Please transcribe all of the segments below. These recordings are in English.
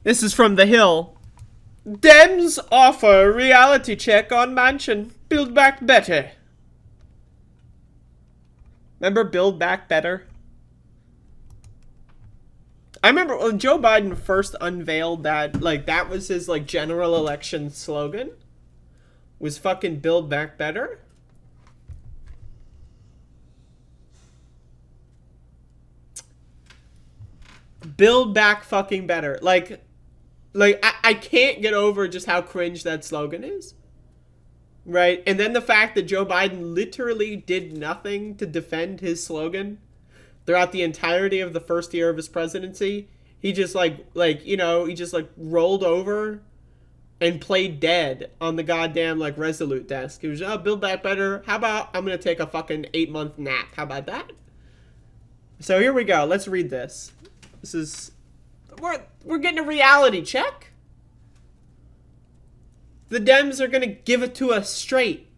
This is from The Hill. Dems offer reality check on Manchin. Build back better. Remember Build Back Better? I remember when Joe Biden first unveiled that, like, that was his, like, general election slogan. Was fucking Build Back Better. Build back fucking better. Like I can't get over just how cringe that slogan is. Right? And then the fact that Joe Biden literally did nothing to defend his slogan throughout the entirety of the first year of his presidency. He just he just rolled over and played dead on the goddamn Resolute desk. He was, oh, Build Back Better. How about I'm gonna take a fucking 8-month nap? How about that? So here we go. Let's read this. This is we're getting a reality check. The Dems are gonna give it to us straight.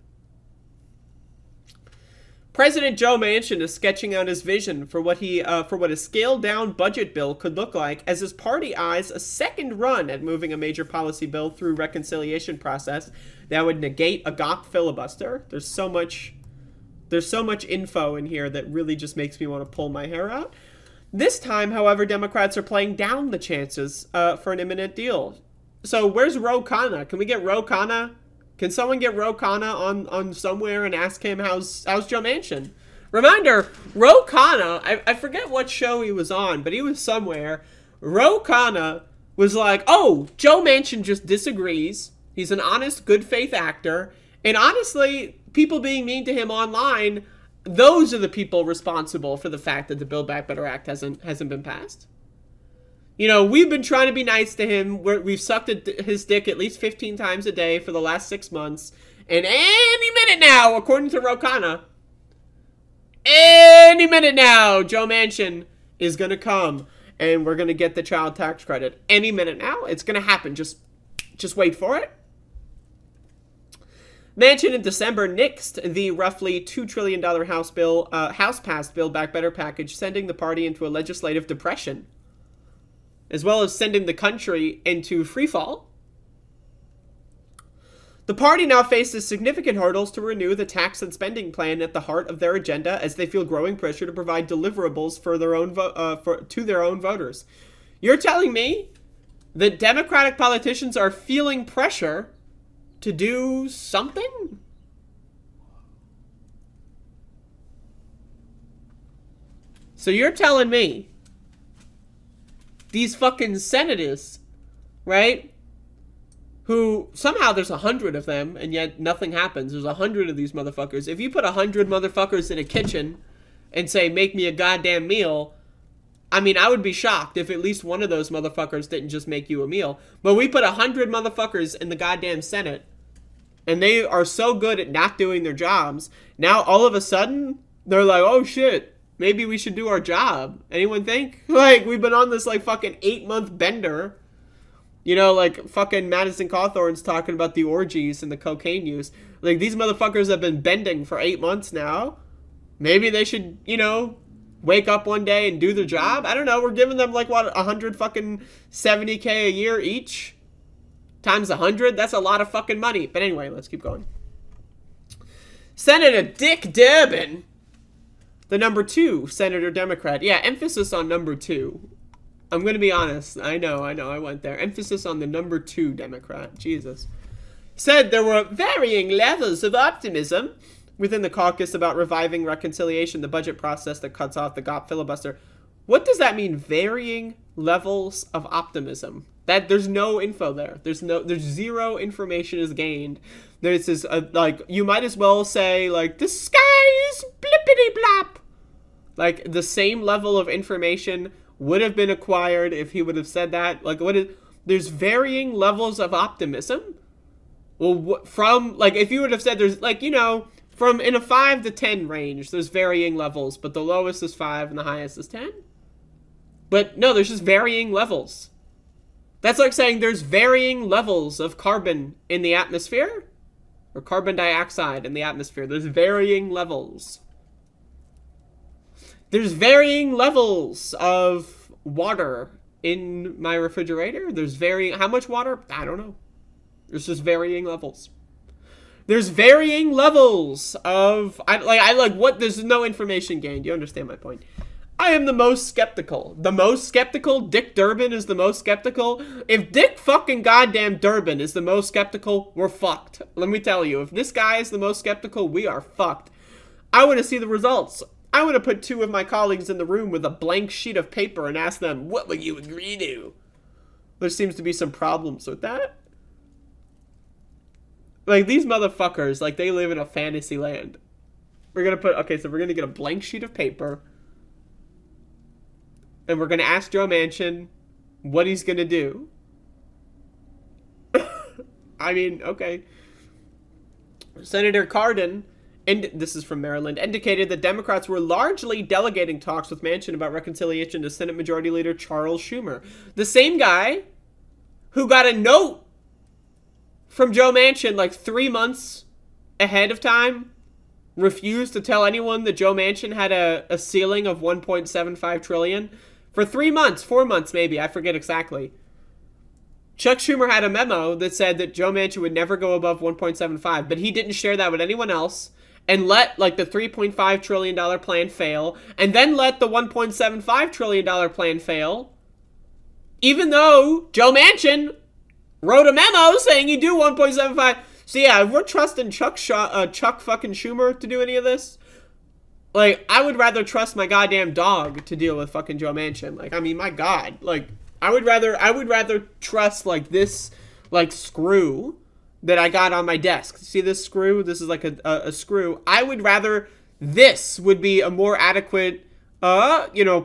President Joe Manchin is sketching out his vision for what a scaled-down budget bill could look like as his party eyes a second run at moving a major policy bill through reconciliation process that would negate a GOP filibuster. There's so much info in here that really just makes me want to pull my hair out. This time, however, Democrats are playing down the chances for an imminent deal. So where's Ro Khanna? Can we get Ro Khanna? Can someone get Ro Khanna on somewhere and ask him how's Joe Manchin? Reminder, Ro Khanna, I forget what show he was on, but he was somewhere. Ro Khanna was like, oh, Joe Manchin just disagrees. He's an honest, good faith actor. And honestly, people being mean to him online, those are the people responsible for the fact that the Build Back Better Act hasn't been passed. You know, we've been trying to be nice to him. We've sucked his dick at least 15 times a day for the last 6 months. And any minute now, according to Ro Khanna, any minute now, Joe Manchin is going to come and we're going to get the child tax credit. Any minute now, it's going to happen. Just wait for it. Manchin in December nixed the roughly $2 trillion House-passed Build Back Better package, sending the party into a legislative depression, as well as sending the country into freefall. The party now faces significant hurdles to renew the tax and spending plan at the heart of their agenda, as they feel growing pressure to provide deliverables for their own to their own voters. You're telling me that Democratic politicians are feeling pressure to do something? So you're telling me these fucking senators, right? Who somehow there's 100 of them and yet nothing happens. There's 100 of these motherfuckers. If you put 100 motherfuckers in a kitchen and say, make me a goddamn meal, I mean, I would be shocked if at least one of those motherfuckers didn't just make you a meal. But we put 100 motherfuckers in the goddamn Senate and they are so good at not doing their jobs. Now all of a sudden they're like, oh shit, maybe we should do our job. Anyone think? Like, we've been on this like fucking 8-month bender. You know, like fucking Madison Cawthorn's talking about the orgies and the cocaine use. Like, these motherfuckers have been bending for 8 months now. Maybe they should, you know, wake up one day and do their job. I don't know. We're giving them like what, 100 fucking 70K a year each times 100. That's a lot of fucking money. But anyway, let's keep going. Senator Dick Durbin, the number 2 senator Democrat. Yeah, emphasis on number 2. I'm going to be honest. I know, I went there. Emphasis on the number 2 Democrat. Jesus. Said there were varying levels of optimism within the caucus about reviving reconciliation, the budget process that cuts off the GOP filibuster. What does that mean, varying levels of optimism? That there's no info there. There's zero information is gained. There's this, like, you might as well say, like, the sky's blippity blop. Like, the same level of information would have been acquired if he would have said that. Like, there's varying levels of optimism. Well, from, like, if you would have said there's, like, you know, from in a 5 to 10 range, there's varying levels, but the lowest is 5 and the highest is 10. But no, there's just varying levels. That's like saying there's varying levels of carbon in the atmosphere, or carbon dioxide in the atmosphere. There's varying levels. There's varying levels of water in my refrigerator. There's varying... How much water? I don't know. There's just varying levels. There's varying levels of... what? There's no information gained. You understand my point. I am the most skeptical. The most skeptical? Dick Durbin is the most skeptical? If Dick fucking goddamn Durbin is the most skeptical, we're fucked. Let me tell you. If this guy is the most skeptical, we are fucked. I want to see the results. I want to put 2 of my colleagues in the room with a blank sheet of paper and ask them, what would you agree to? There seems to be some problems with that. Like, these motherfuckers, like, they live in a fantasy land. We're going to put... Okay, so we're going to get a blank sheet of paper. And we're going to ask Joe Manchin what he's going to do. I mean, okay. Senator Cardin, and this is from Maryland, indicated that Democrats were largely delegating talks with Manchin about reconciliation to Senate Majority Leader Charles Schumer. The same guy who got a note from Joe Manchin like 3 months ahead of time, refused to tell anyone that Joe Manchin had a ceiling of $1.75 trillion. For 3 months, 4 months maybe, I forget exactly. Chuck Schumer had a memo that said that Joe Manchin would never go above 1.75, but he didn't share that with anyone else, and let like the $3.5 trillion plan fail, and then let the $1.75 trillion plan fail, even though Joe Manchin wrote a memo saying he'd do 1.75. So yeah, if we're trusting Chuck fucking Schumer to do any of this, like, I would rather trust my goddamn dog to deal with fucking Joe Manchin. Like, I mean, my God. Like, I would rather trust, like, this, like, screw that I got on my desk. See this screw? This is like a screw. I would rather this would be a more adequate,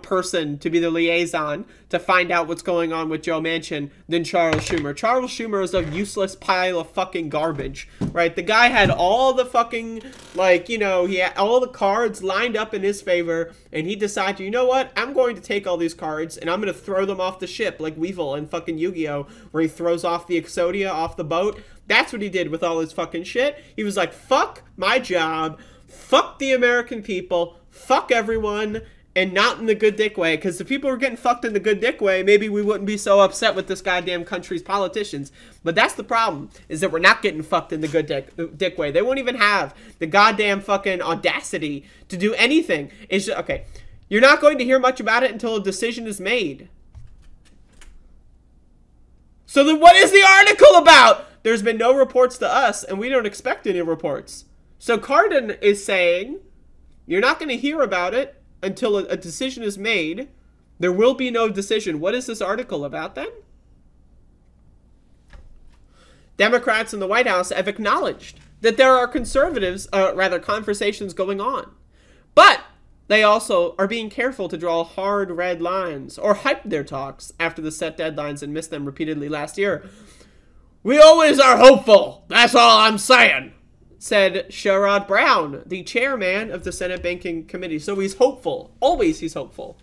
person to be the liaison to find out what's going on with Joe Manchin than Charles Schumer. Charles Schumer is a useless pile of fucking garbage, right? The guy had all the fucking, he had all the cards lined up in his favor, and he decided, you know what? I'm going to take all these cards, and I'm going to throw them off the ship like Weevil in fucking Yu-Gi-Oh! Where he throws off the Exodia off the boat. That's what he did with all his fucking shit. He was like, fuck my job, fuck the American people, fuck everyone, and not in the good dick way, because if people were getting fucked in the good dick way, maybe we wouldn't be so upset with this goddamn country's politicians. But that's the problem, is that we're not getting fucked in the good dick way. They won't even have the goddamn fucking audacity to do anything. It's just, okay, you're not going to hear much about it until a decision is made. So then what is the article about? There's been no reports to us, and we don't expect any reports. So Cardin is saying, you're not going to hear about it until a decision is made. There will be no decision. What is this article about then? Democrats in the White House have acknowledged that there are conversations going on. But they also are being careful to draw hard red lines or hype their talks after the set deadlines and missed them repeatedly last year. We always are hopeful. That's all I'm saying, said Sherrod Brown, the chairman of the Senate Banking Committee. So he's hopeful. Always he's hopeful.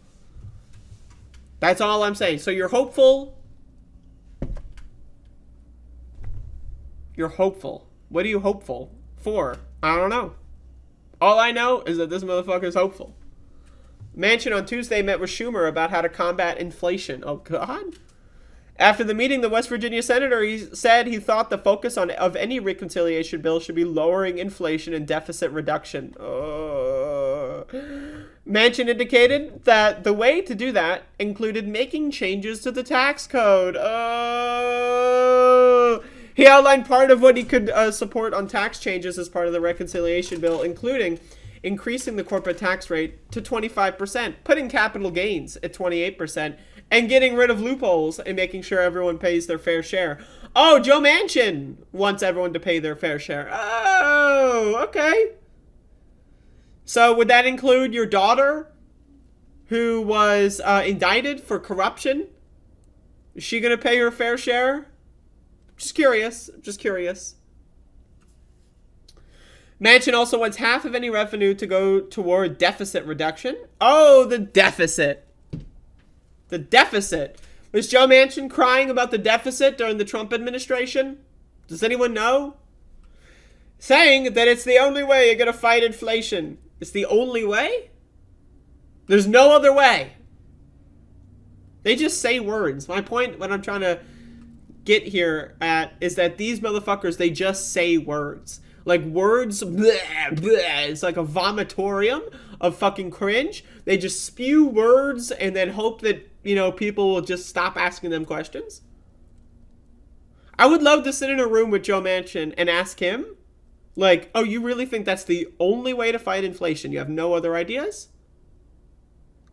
That's all I'm saying. So you're hopeful. You're hopeful. What are you hopeful for? I don't know. All I know is that this motherfucker is hopeful. Manchin on Tuesday met with Schumer about how to combat inflation. Oh, God. After the meeting, the West Virginia senator said he thought the focus of any reconciliation bill should be lowering inflation and deficit reduction. Manchin indicated that the way to do that included making changes to the tax code. He outlined part of what he could support on tax changes as part of the reconciliation bill, including increasing the corporate tax rate to 25%, putting capital gains at 28%, and getting rid of loopholes and making sure everyone pays their fair share. Oh, Joe Manchin wants everyone to pay their fair share. Oh, okay. So would that include your daughter who was indicted for corruption? Is she going to pay her fair share? Just curious. Just curious. Manchin also wants half of any revenue to go toward deficit reduction. Oh, the deficit. The deficit. Was Joe Manchin crying about the deficit during the Trump administration? Does anyone know? Saying that it's the only way you're going to fight inflation. It's the only way? There's no other way. They just say words. My point, what I'm trying to get here at, is that these motherfuckers, they just say words. Like, words, bleh, bleh. It's like a vomitorium of fucking cringe. They just spew words and then hope that, you know, people will just stop asking them questions. I would love to sit in a room with Joe Manchin and ask him, like, oh, you really think that's the only way to fight inflation? You have no other ideas?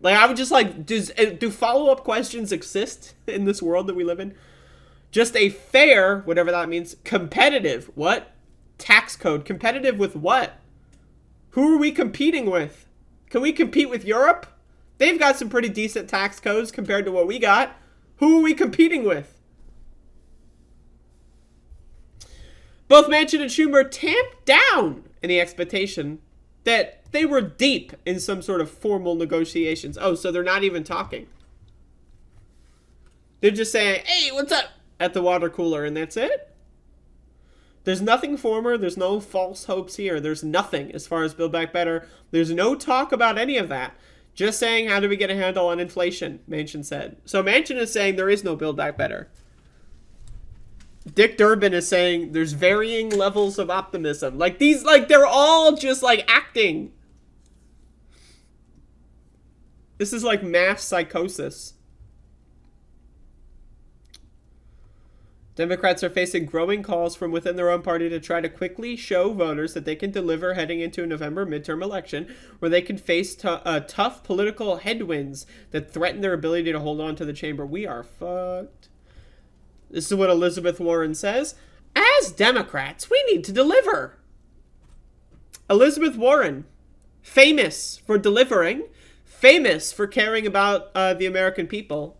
Like, I would just like, do follow-up questions exist in this world that we live in? Just a fair, whatever that means, competitive, what? Tax code. Competitive with what? Who are we competing with? Can we compete with Europe? They've got some pretty decent tax codes compared to what we got. Who are we competing with? Both Manchin and Schumer tamped down any expectation that they were deep in some sort of formal negotiations. Oh, so they're not even talking. They're just saying, hey, what's up? At the water cooler, and that's it? There's nothing former. There's no false hopes here. There's nothing as far as Build Back Better. There's no talk about any of that. Just saying, how do we get a handle on inflation, Manchin said. So Manchin is saying there is no Build Back Better. Dick Durbin is saying there's varying levels of optimism. Like, these, like, they're all just, like, acting. This is like mass psychosis. Democrats are facing growing calls from within their own party to try to quickly show voters that they can deliver heading into a November midterm election where they can face tough political headwinds that threaten their ability to hold on to the chamber. We are fucked. This is what Elizabeth Warren says. As Democrats, we need to deliver. Elizabeth Warren, famous for delivering, famous for caring about the American people.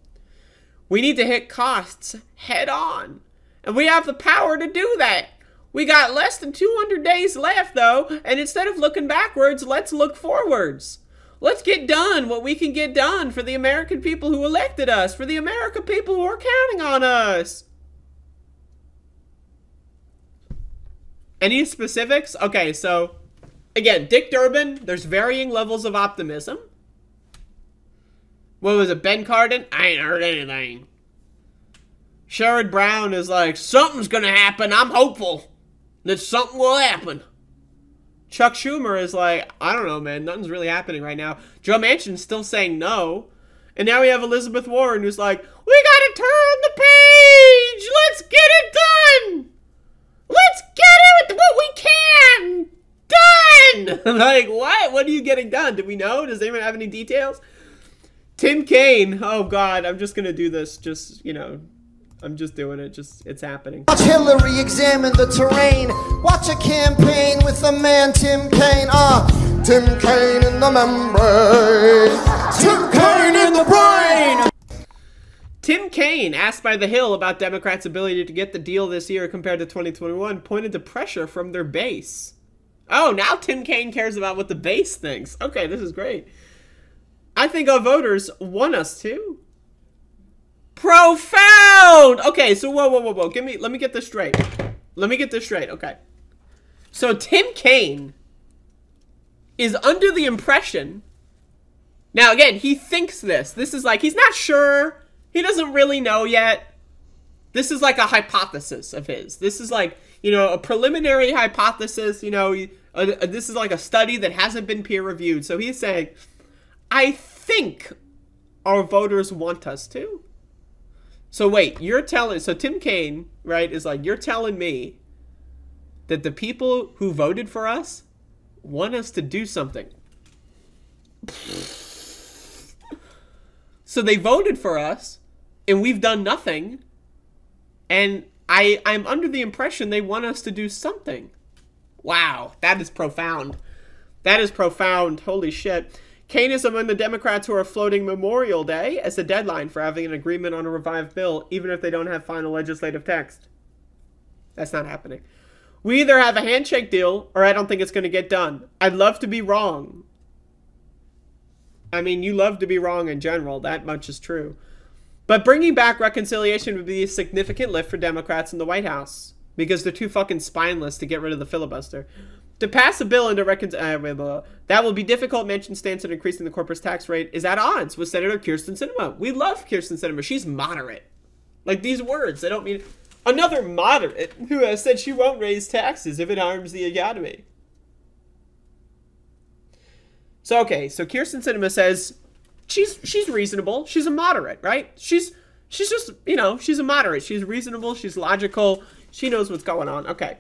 We need to hit costs head on. And we have the power to do that. We got less than 200 days left, though. And instead of looking backwards, let's look forwards. Let's get done what we can get done for the American people who elected us. For the American people who are counting on us. Any specifics? Okay, so, again, Dick Durbin, there's varying levels of optimism. What was it, Ben Cardin? I ain't heard anything. Sherrod Brown is like, something's gonna happen. I'm hopeful that something will happen. Chuck Schumer is like, I don't know, man. Nothing's really happening right now. Joe Manchin's still saying no. And now we have Elizabeth Warren who's like, we gotta turn the page. Let's get it done. Let's get it what we can. Done. Like, what? What are you getting done? Do we know? Does anyone have any details? Tim Kaine. Oh, God. I'm just going to do this. Just, you know, I'm just doing it. Just, it's happening. Watch Hillary examine the terrain. Watch a campaign with the man Tim Kaine. Tim Kaine in the membrane. Tim Kaine in the brain. Tim Kaine, asked by The Hill about Democrats' ability to get the deal this year compared to 2021, pointed to pressure from their base. Oh, now Tim Kaine cares about what the base thinks. Okay, this is great. I think our voters want us to. Profound! Okay, so whoa. Let me get this straight. Okay. So Tim Kaine is under the impression, now again, he thinks this. This is like, he's not sure. He doesn't really know yet. This is like a hypothesis of his. This is like, you know, a preliminary hypothesis. You know, this is like a study that hasn't been peer reviewed. So he's saying, I think our voters want us to. So wait, so Tim Kaine, right, is like, you're telling me that the people who voted for us want us to do something. So they voted for us, and we've done nothing, and I'm under the impression they want us to do something. Wow, that is profound. That is profound. Holy shit. Kaine is among the Democrats who are floating Memorial Day as a deadline for having an agreement on a revived bill, even if they don't have final legislative text. That's not happening. We either have a handshake deal, or I don't think it's going to get done. I'd love to be wrong. I mean, you love to be wrong in general. That much is true. But bringing back reconciliation would be a significant lift for Democrats in the White House, because they're too fucking spineless to get rid of the filibuster. To pass a bill into that will be difficult. Manchin's stance on increasing the corporate tax rate is at odds with Senator Kyrsten Sinema. We love Kyrsten Sinema. She's moderate. Like, these words, they don't mean... Another moderate who has said she won't raise taxes if it harms the economy. So, okay, so Kyrsten Sinema says she's reasonable. She's a moderate, right? She's just, you know, she's a moderate. She's reasonable. She's logical. She knows what's going on. Okay.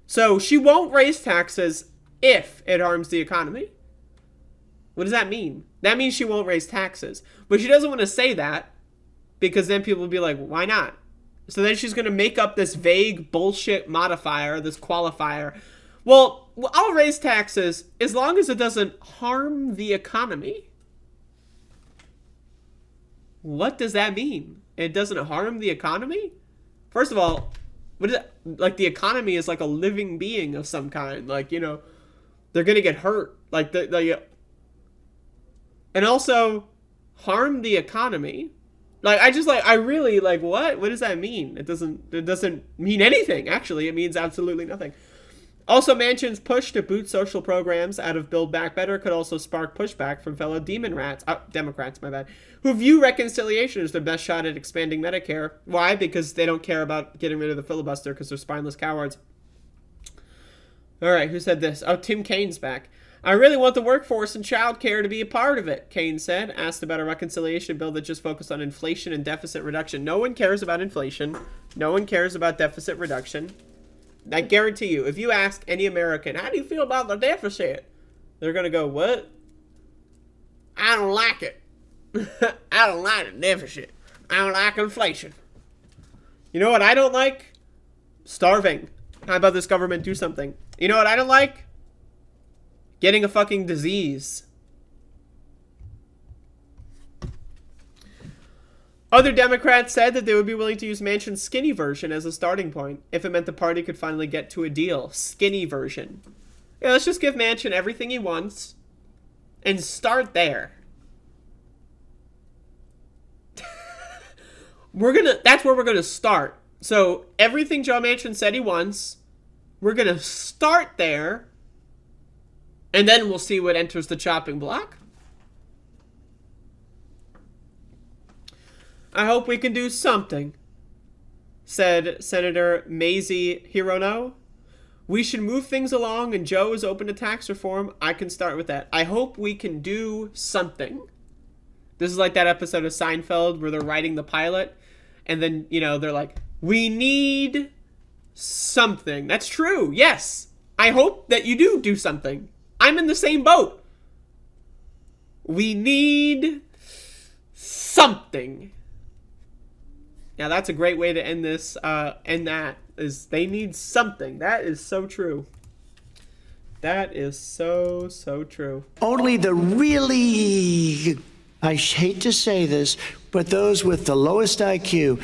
So she won't raise taxes if it harms the economy. What does that mean? That means she won't raise taxes. But she doesn't want to say that because then people will be like, why not? So then she's going to make up this vague bullshit modifier, this qualifier. Well, I'll raise taxes as long as it doesn't harm the economy. What does that mean? It doesn't harm the economy? First of all, what is that? Like, the economy is like a living being of some kind. Like, you know, they're going to get hurt. Like, and also, harm the economy. Like, I really, like, what? What does that mean? It doesn't mean anything, actually. It means absolutely nothing. Also, Manchin's push to boot social programs out of Build Back Better could also spark pushback from fellow Democrats, my bad, who view reconciliation as their best shot at expanding Medicare. Why? Because they don't care about getting rid of the filibuster because they're spineless cowards. All right, who said this? Oh, Tim Kaine's back. I really want the workforce and childcare to be a part of it, Kaine said, asked about a reconciliation bill that just focused on inflation and deficit reduction. No one cares about inflation. No one cares about deficit reduction. I guarantee you, if you ask any American, how do you feel about the deficit? They're going to go, what? I don't like it. I don't like the deficit. I don't like inflation. You know what I don't like? Starving. How about this government do something? You know what I don't like? Getting a fucking disease. Other Democrats said that they would be willing to use Manchin's skinny version as a starting point if it meant the party could finally get to a deal. Skinny version. Yeah, let's just give Manchin everything he wants and start there. That's where we're gonna start. So everything Joe Manchin said he wants, we're gonna start there. And then we'll see what enters the chopping block. I hope we can do something, said Senator Mazie Hirono. We should move things along, and Joe is open to tax reform. I can start with that. I hope we can do something. This is like that episode of Seinfeld where they're writing the pilot, and then, you know, they're like, we need something. That's true, yes. I hope that you do something. I'm in the same boat. We need something. Now that's a great way to end this. End that is they need something. That is so true. That is so true. Only the really, I hate to say this, but those with the lowest IQ